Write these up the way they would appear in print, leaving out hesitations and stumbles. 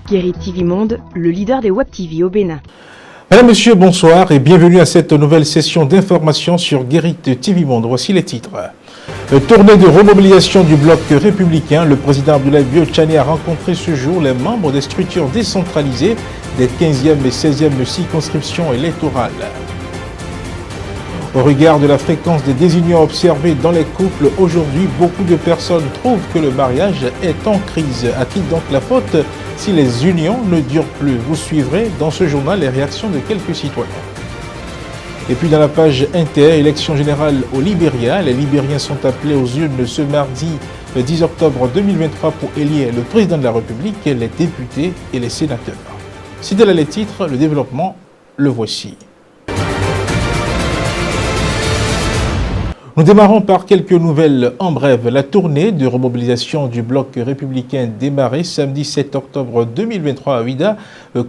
Guérit TV Monde, le leader des Web TV au Bénin. Madame, Monsieur, bonsoir et bienvenue à cette nouvelle session d'information sur Guérit TV Monde. Voici les titres. Tournée de remobilisation du bloc républicain, le président Abdoulaye Bio-Tchane a rencontré ce jour les membres des structures décentralisées des 15e et 16e circonscriptions électorales. Au regard de la fréquence des désunions observées dans les couples, aujourd'hui, beaucoup de personnes trouvent que le mariage est en crise. À qui donc la faute si les unions ne durent plus? Vous suivrez dans ce journal les réactions de quelques citoyens. Et puis dans la page inter, élection générale au Libéria. Les Libériens sont appelés aux urnes ce mardi, le 10 octobre 2023, pour élire le président de la République, les députés et les sénateurs. C'était là les titres, le développement, le voici. Nous démarrons par quelques nouvelles en bref. La tournée de remobilisation du bloc républicain démarrée samedi 7 octobre 2023 à Ouida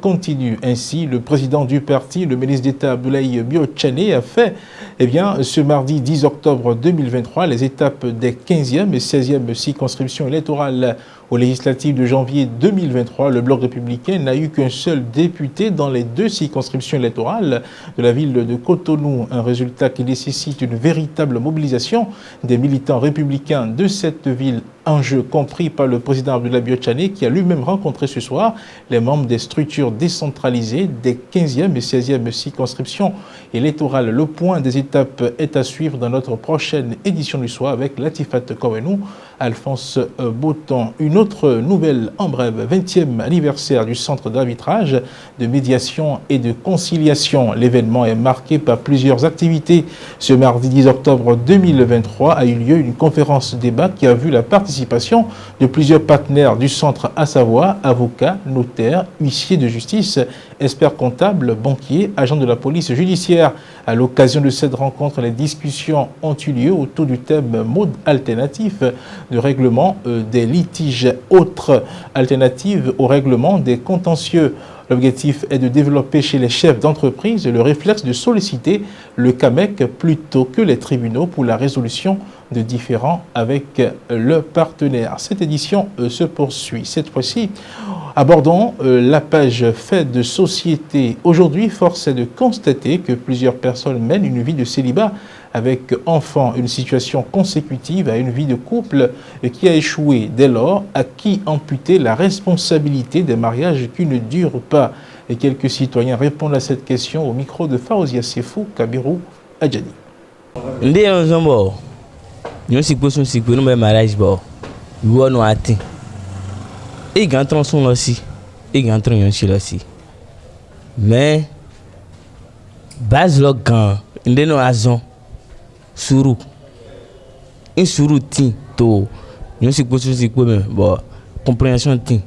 continue. Ainsi, le président du parti, le ministre d'État Abdoulaye Bio-Tchane, a fait ce mardi 10 octobre 2023 les étapes des 15e et 16e circonscriptions électorales. Aux législatives de janvier 2023, le bloc républicain n'a eu qu'un seul député dans les deux circonscriptions électorales de la ville de Cotonou, un résultat qui nécessite une véritable mobilisation des militants républicains de cette ville, enjeu compris par le président Abdoulaye Bio-Tchane qui a lui-même rencontré ce soir les membres des structures décentralisées des 15e et 16e circonscriptions électorales. Le point des étapes est à suivre dans notre prochaine édition du soir avec Latifat Kowenou, Alphonse Boton. Une autre nouvelle en bref, 20e anniversaire du centre d'arbitrage, de médiation et de conciliation. L'événement est marqué par plusieurs activités. Ce mardi 10 octobre 2023 a eu lieu une conférence débat qui a vu la participation de plusieurs partenaires du centre, à savoir avocats, notaires, huissiers de justice, experts comptables, banquiers, agents de la police judiciaire. À l'occasion de cette rencontre, les discussions ont eu lieu autour du thème mode alternatif de règlement des litiges, autres alternatives au règlement des contentieux. L'objectif est de développer chez les chefs d'entreprise le réflexe de solliciter le CAMEC plutôt que les tribunaux pour la résolution de différends avec le partenaire. Cette édition se poursuit. Cette fois-ci, abordons la page fait de société. Aujourd'hui, force est de constater que plusieurs personnes mènent une vie de célibat avec enfants, une situation consécutive à une vie de couple qui a échoué. Dès lors, à qui amputer la responsabilité des mariages qui ne durent pas? Et quelques citoyens répondent à cette question au micro de Faouzia Sefou, Kabirou, Adjani. Nous sommes un mariage, nous avons atteint. Et nous avons aussi. Et nous avons aussi. Mais, base le grand, nous avons suru. Un suru tin to. Nous sommes compréhension tin.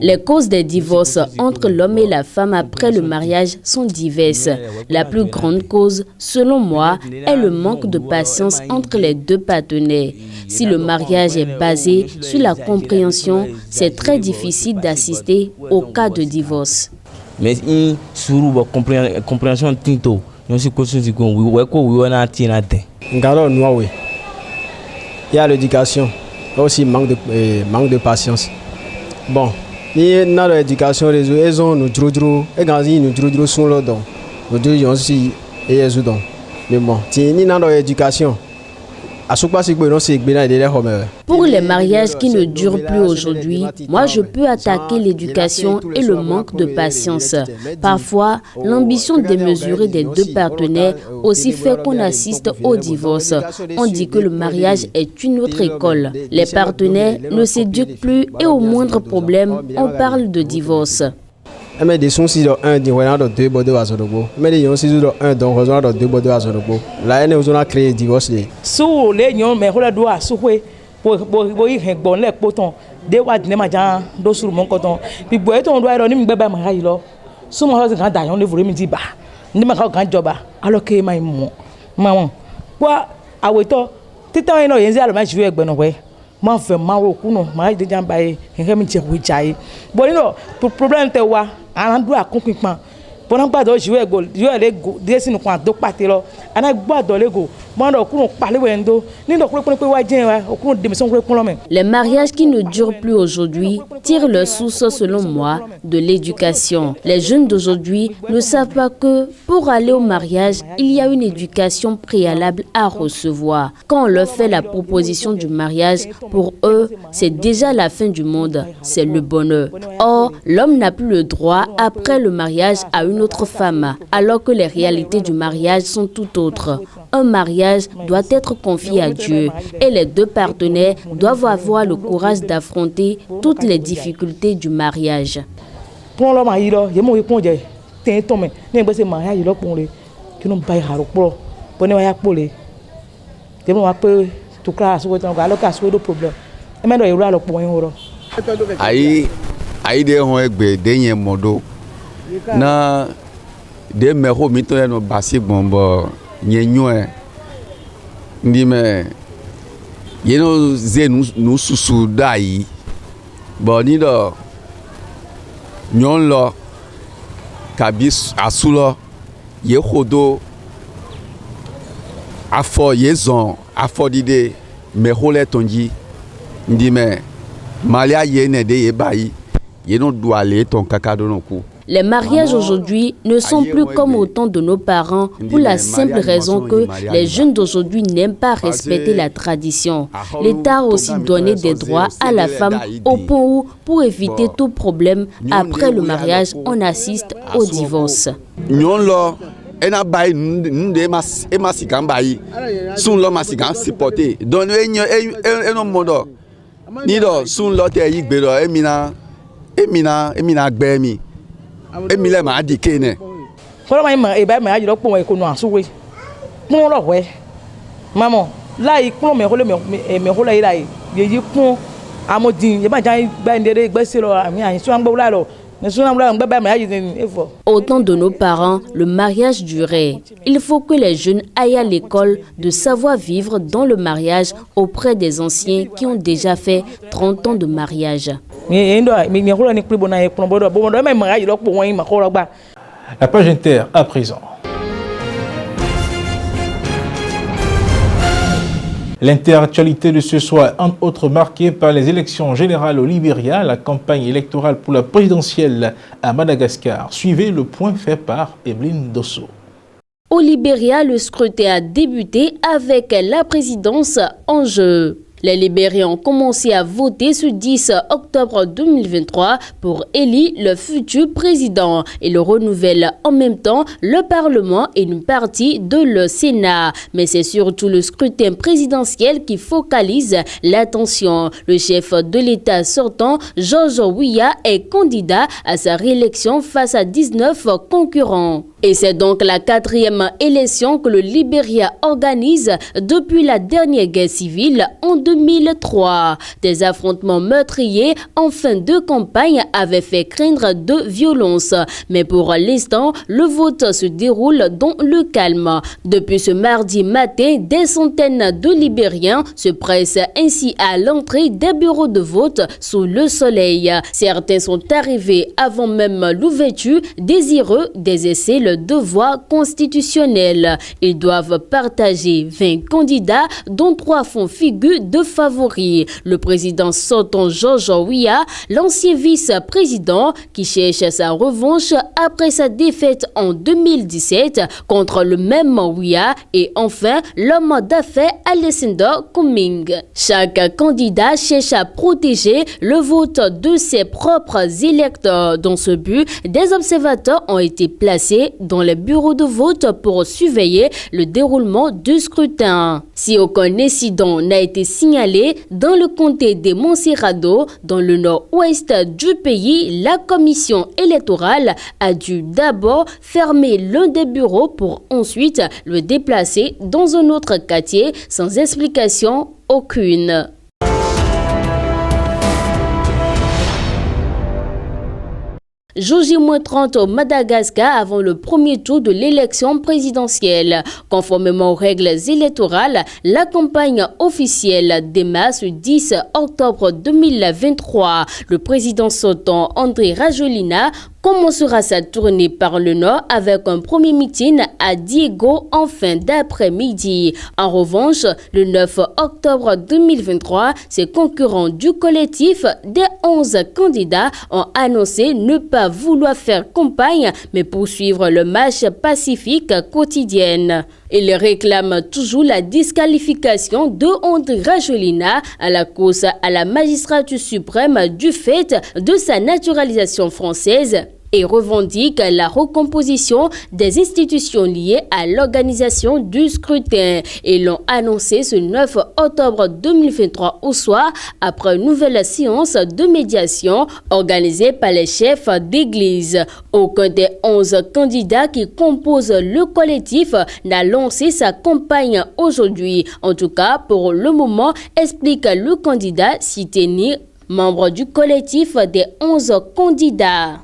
Les causes des divorces entre l'homme et la femme après le mariage sont diverses. La plus grande cause, selon moi, est le manque de patience entre les deux partenaires. Si le mariage est basé sur la compréhension, c'est très difficile d'assister au cas de divorce. Mais une compréhension tinto, nous sommes il y a l'éducation. Aussi manque de patience. Bon, ni dans l'éducation ils ont nous drôle et quand ils nous drôle sont là donc nous deux aussi et ils donc mais bon ni dans l'éducation à ce pas c'est que non c'est bien. Pour les mariages qui ne durent plus aujourd'hui, moi je peux attaquer l'éducation et le manque de patience. Parfois, l'ambition démesurée des deux partenaires aussi fait qu'on assiste au divorce. On dit que le mariage est une autre école. Les partenaires ne s'éduquent plus et au moindre problème, on parle de divorce. Mais des sons si un dit voilà dans deux bordeaux à Zonobo. Mais des gens si dans un donc raison dans deux bordeaux à Zonobo. Là nous on a créé divorce. Sous les gens mais on doit souhait pour y bon les potons des wa ne ma jan do sur mon coton puis boy on doit ro ni me ba ma lo sous mon grand dayon ne voulait me dire bah ni ma grand job alors que maman quoi a weto titan eno yenzi alo ma jiwe egbe no we ma fe ma wo ku no ma de jan ba e mi je we jai but you know problème te wa aran do akunpin pan Pendant pas de jouer go, jouer les go, desi nous quand do partir là. Ana gba do les go. Les mariages qui ne durent plus aujourd'hui tirent leur source, selon moi, de l'éducation. Les jeunes d'aujourd'hui ne savent pas que pour aller au mariage, il y a une éducation préalable à recevoir. Quand on leur fait la proposition du mariage, pour eux, c'est déjà la fin du monde, c'est le bonheur. Or, l'homme n'a plus le droit, après le mariage, à une autre femme, alors que les réalités du mariage sont tout autres. Un mariage doit être confié à Dieu et les deux partenaires doivent avoir le courage d'affronter toutes les difficultés du mariage. Nyenyoe ndime yeno ze nu susu dai bo ni do nyon lo kabis asulo ye khodo afo yezon afo dide me hole tonji ndime malia yene de ye bayi yeno douale ton kakado no ku. Les mariages aujourd'hui ne sont plus comme au temps de nos parents pour la simple raison que les jeunes d'aujourd'hui n'aiment pas respecter la tradition. L'État a aussi donné des droits à la femme au point où, pour éviter tout problème, après le mariage, on assiste au divorce. Emile ma di kene. Kola ma e ba ma ajiro pon e ko no asuwe. Pon lo we. Mamo, la i pon me ho la ira yi pon amodin, ye ba jan gba ndere gbe se lo ami ayin so an gbo la lo. Au temps de nos parents, le mariage durait. Il faut que les jeunes aillent à l'école de savoir vivre dans le mariage auprès des anciens qui ont déjà fait 30 ans de mariage. La page inter à présent. L'interactualité de ce soir, entre autres marquée par les élections générales au Libéria, la campagne électorale pour la présidentielle à Madagascar. Suivez le point fait par Evelyne Dosso. Au Libéria, le scrutin a débuté avec la présidence en jeu. Les Libériens ont commencé à voter ce 10 octobre 2023 pour élire le futur président et le renouvelle en même temps le Parlement et une partie de le Sénat. Mais c'est surtout le scrutin présidentiel qui focalise l'attention. Le chef de l'État sortant, Georges Weah, est candidat à sa réélection face à 19 concurrents. Et c'est donc la 4e élection que le Libéria organise depuis la dernière guerre civile en 2003. Des affrontements meurtriers en fin de campagne avaient fait craindre de violence. Mais pour l'instant, le vote se déroule dans le calme. Depuis ce mardi matin, des centaines de Libériens se pressent ainsi à l'entrée des bureaux de vote sous le soleil. Certains sont arrivés avant même l'ouverture, désireux d'exercer le devoir constitutionnel. Ils doivent partager 20 candidats dont 3 font figure de favoris. Le président sortant Georges Weah, l'ancien vice-président qui cherche sa revanche après sa défaite en 2017 contre le même Weah, et enfin l'homme d'affaires Alessandro Cumming. Chaque candidat cherche à protéger le vote de ses propres électeurs. Dans ce but, des observateurs ont été placés dans les bureaux de vote pour surveiller le déroulement du scrutin. Si aucun incident n'a été signalé dans le comté de Monserrado, dans le nord-ouest du pays, la commission électorale a dû d'abord fermer l'un des bureaux pour ensuite le déplacer dans un autre quartier sans explication aucune. Jour J-30 au Madagascar avant le premier tour de l'élection présidentielle. Conformément aux règles électorales, la campagne officielle démarre ce 10 octobre 2023. Le président sortant Andry Rajoelina commencera sa tournée par le nord avec un premier meeting à Diego en fin d'après-midi. En revanche, le 9 octobre 2023, ses concurrents du collectif des 11 candidats ont annoncé ne pas vouloir faire campagne mais poursuivre le marche pacifique quotidienne. Ils réclament toujours la disqualification de André Rajoelina à la course à la magistrature suprême du fait de sa naturalisation française et revendiquent la recomposition des institutions liées à l'organisation du scrutin. Ils l'ont annoncé ce 9 octobre 2023 au soir après une nouvelle séance de médiation organisée par les chefs d'église. Aucun des 11 candidats qui composent le collectif n'a lancé sa campagne aujourd'hui. En tout cas, pour le moment, explique le candidat Siteni, membre du collectif des 11 candidats.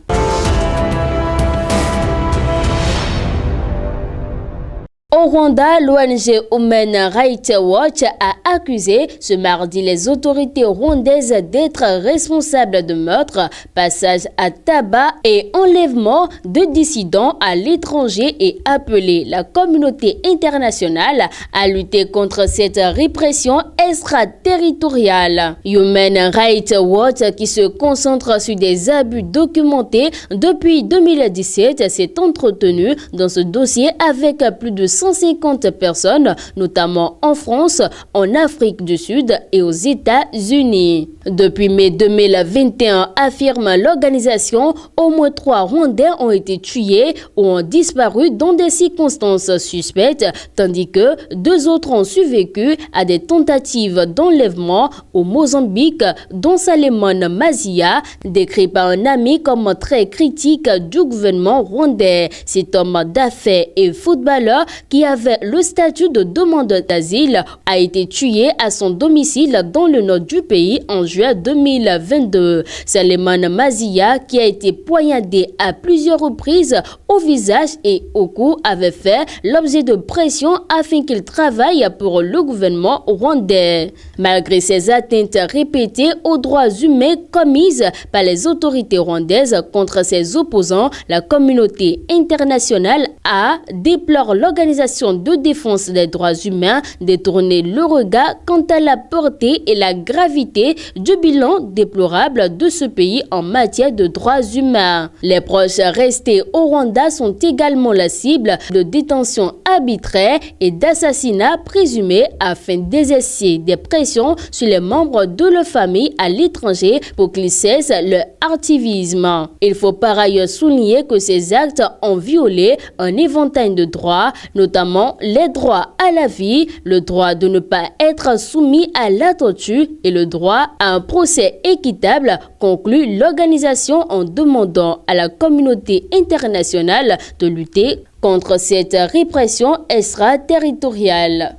Au Rwanda, l'ONG Human Rights Watch a accusé ce mardi les autorités rwandaises d'être responsables de meurtres, passages à tabac et enlèvement de dissidents à l'étranger et appelé la communauté internationale à lutter contre cette répression extraterritoriale. Human Rights Watch, qui se concentre sur des abus documentés depuis 2017, s'est entretenu dans ce dossier avec plus de 150 personnes, notamment en France, en Afrique du Sud et aux États-Unis. Depuis mai 2021, affirme l'organisation, au moins 3 Rwandais ont été tués ou ont disparu dans des circonstances suspectes, tandis que 2 autres ont survécu à des tentatives d'enlèvement au Mozambique, dont Salemon Mazia, décrit par un ami comme très critique du gouvernement rwandais. Cet homme d'affaires et footballeur qui avait le statut de demandeur d'asile a été tué à son domicile dans le nord du pays en juin 2022. Salemon Mazia, qui a été poignardé à plusieurs reprises au visage et au cou, avait fait l'objet de pression afin qu'il travaille pour le gouvernement rwandais. Malgré ces atteintes répétées aux droits humains commises par les autorités rwandaises contre ses opposants, la communauté internationale a déploré l'organisation de défense des droits humains détourner le regard quant à la portée et la gravité du bilan déplorable de ce pays en matière de droits humains. Les proches restés au Rwanda sont également la cible de détentions arbitraires et d'assassinats présumés afin d'exercer des pressions sur les membres de leur famille à l'étranger pour qu'ils cessent leur activisme. Il faut par ailleurs souligner que ces actes ont violé un éventail de droits, notamment les droits à la vie, le droit de ne pas être soumis à la torture et le droit à un procès équitable, conclut l'organisation en demandant à la communauté internationale de lutter contre cette répression extraterritoriale.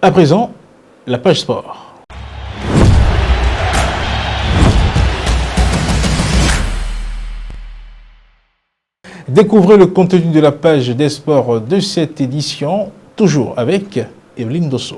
À présent, la page sport. Découvrez le contenu de la page des sports de cette édition, toujours avec Evelyne Dosso.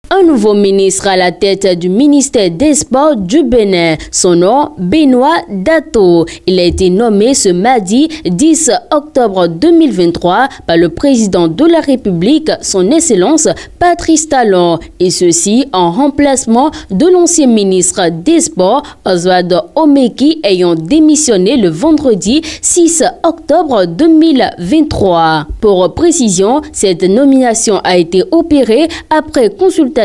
Un nouveau ministre à la tête du ministère des Sports du Bénin, son nom Benoît Dato. Il a été nommé ce mardi 10 octobre 2023 par le président de la République, son Excellence Patrice Talon, et ceci en remplacement de l'ancien ministre des Sports Oswald Omeki ayant démissionné le vendredi 6 octobre 2023. Pour précision, cette nomination a été opérée après consultation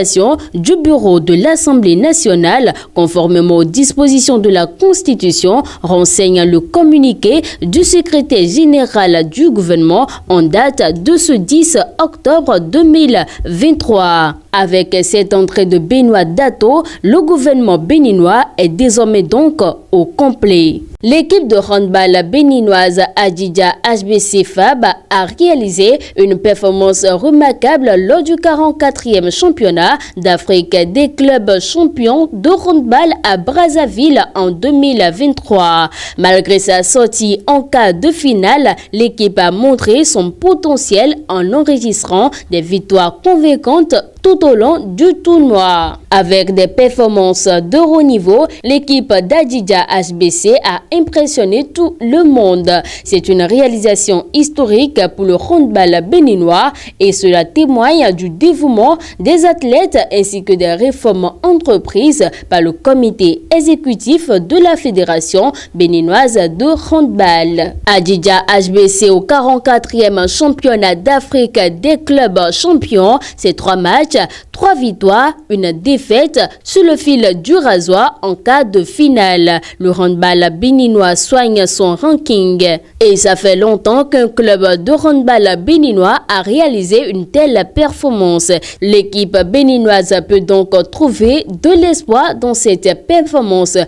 du bureau de l'Assemblée nationale, conformément aux dispositions de la Constitution, renseigne le communiqué du secrétaire général du gouvernement en date de ce 10 octobre 2023. Avec cette entrée de Benoît Dato, le gouvernement béninois est désormais donc au complet. L'équipe de handball béninoise Adidja HBC FAB a réalisé une performance remarquable lors du 44e championnat d'Afrique des clubs champions de handball à Brazzaville en 2023. Malgré sa sortie en quart de finale, l'équipe a montré son potentiel en enregistrant des victoires convaincantes tout au long du tournoi. Avec des performances de haut niveau, l'équipe d'Adidja HBC a impressionné tout le monde. C'est une réalisation historique pour le handball béninois et cela témoigne du dévouement des athlètes ainsi que des réformes entreprises par le comité exécutif de la Fédération béninoise de handball. Adidja HBC au 44e championnat d'Afrique des clubs champions, c'est 3 matchs, 3 victoires, une défaite sur le fil du rasoir en cas de finale. Le handball béninois soigne son ranking et ça fait longtemps qu'un club de handball béninois a réalisé une telle performance. L'équipe béninoise peut donc trouver de l'espoir dans cette performance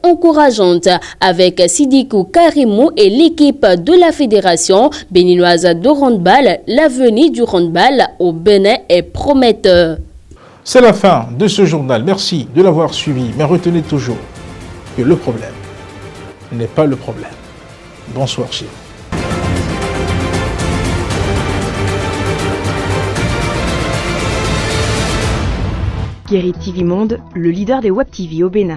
encourageante avec Sidikou Karimou et l'équipe de la Fédération béninoise de handball. L'avenir du handball au Bénin est prometteur. C'est la fin de ce journal. Merci de l'avoir suivi, mais retenez toujours que le problème n'est pas le problème. Bonsoir chez vous. Guéry TV Monde, le leader des Web TV au Bénin.